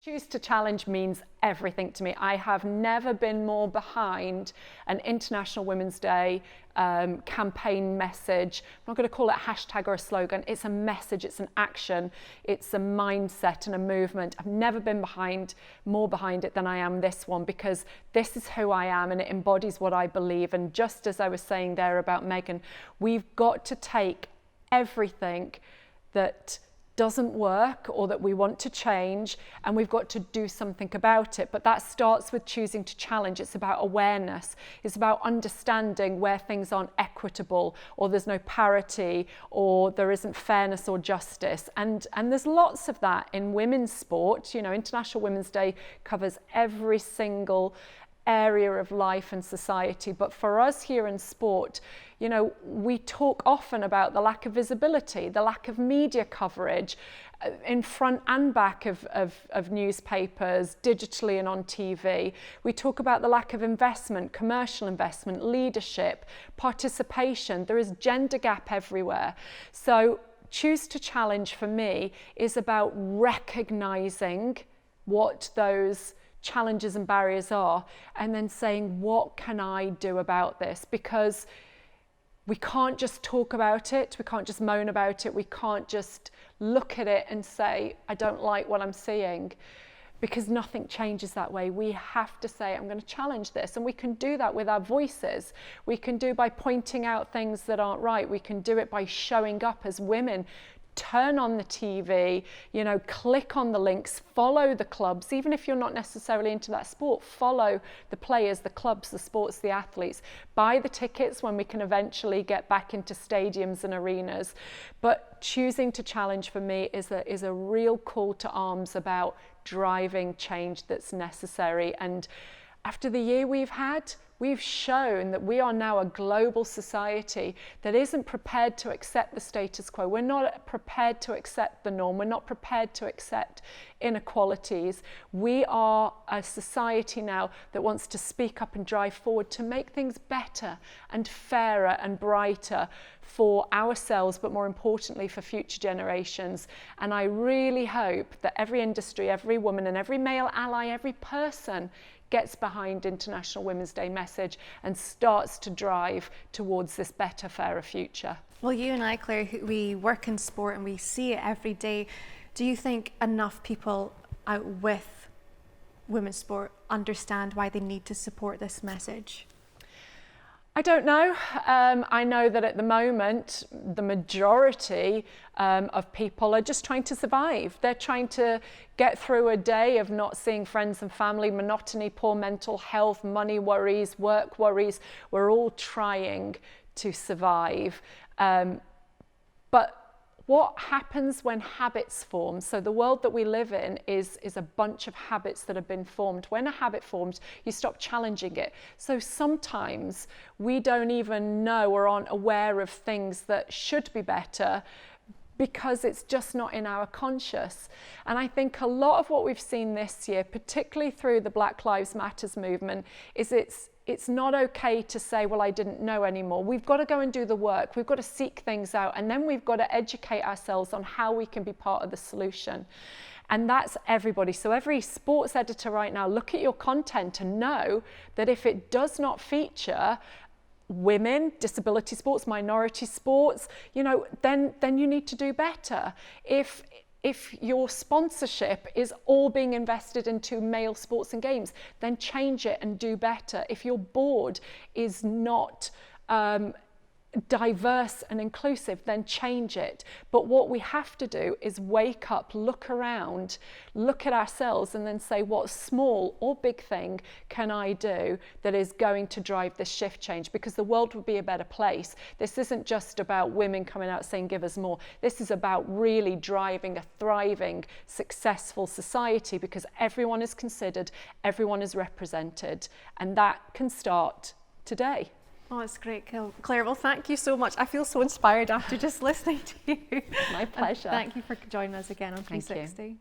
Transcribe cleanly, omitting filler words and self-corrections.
Choose to challenge means everything to me. I have never been more behind an International Women's Day campaign message. I'm not going to call it a hashtag or a slogan. It's a message, it's an action, it's a mindset and a movement. I've never been more behind it than I am this one, because this is who I am and it embodies what I believe. And just as I was saying there about Megan, we've got to take everything that doesn't work or that we want to change, and we've got to do something about it. But that starts with choosing to challenge. It's about awareness. It's about understanding where things aren't equitable, or there's no parity, or there isn't fairness or justice. And there's lots of that in women's sport. You know, International Women's Day covers every single area of life and society. But for us here in sport, you know, we talk often about the lack of visibility, the lack of media coverage in front and back of newspapers, digitally and on TV. We talk about the lack of investment, commercial investment, leadership, participation. There is gender gap everywhere. So choose to challenge for me is about recognizing what those challenges and barriers are, and then saying, what can I do about this? Because we can't just talk about it, we can't just moan about it, we can't just look at it and say, I don't like what I'm seeing, because nothing changes that way. We have to say, I'm going to challenge this, and we can do that with our voices. We can do by pointing out things that aren't right. We can do it by showing up as women. Turn on the TV, you know, click on the links, follow the clubs, even if you're not necessarily into that sport, follow the players, the clubs, the sports, the athletes, buy the tickets when we can eventually get back into stadiums and arenas. But choosing to challenge for me is a real call to arms about driving change that's necessary. And after the year we've had, we've shown that we are now a global society that isn't prepared to accept the status quo. We're not prepared to accept the norm. We're not prepared to accept inequalities. We are a society now that wants to speak up and drive forward to make things better and fairer and brighter for ourselves, but more importantly for future generations. And I really hope that every industry, every woman and every male ally, every person gets behind International Women's Day message and starts to drive towards this better, fairer future. Well, you and I, Claire, we work in sport and we see it every day. Do you think enough people out with women's sport understand why they need to support this message? I don't know. I know that at the moment, the majority of people are just trying to survive. They're trying to get through a day of not seeing friends and family, monotony, poor mental health, money worries, work worries. We're all trying to survive. But what happens when habits form? So the world that we live in is a bunch of habits that have been formed. When a habit forms, you stop challenging it. So sometimes we don't even know or aren't aware of things that should be better because it's just not in our conscious. And I think a lot of what we've seen this year, particularly through the Black Lives Matters movement, is it's not okay to say, well, I didn't know anymore. We've got to go and do the work. We've got to seek things out, and then we've got to educate ourselves on how we can be part of the solution. And that's everybody. So every sports editor right now, look at your content and know that if it does not feature women, disability sports, minority sports, you know, then you need to do better. If your sponsorship is all being invested into male sports and games, then change it and do better. If your board is not diverse and inclusive, then change it. But what we have to do is wake up, look around, look at ourselves, and then say, what small or big thing can I do that is going to drive this shift change? Because the world would be a better place. This isn't just about women coming out saying, give us more. This is about really driving a thriving, successful society, because everyone is considered, everyone is represented, and that can start today. Oh, it's great, Claire. Well, thank you so much. I feel so inspired after just listening to you. My pleasure. And thank you for joining us again on 360.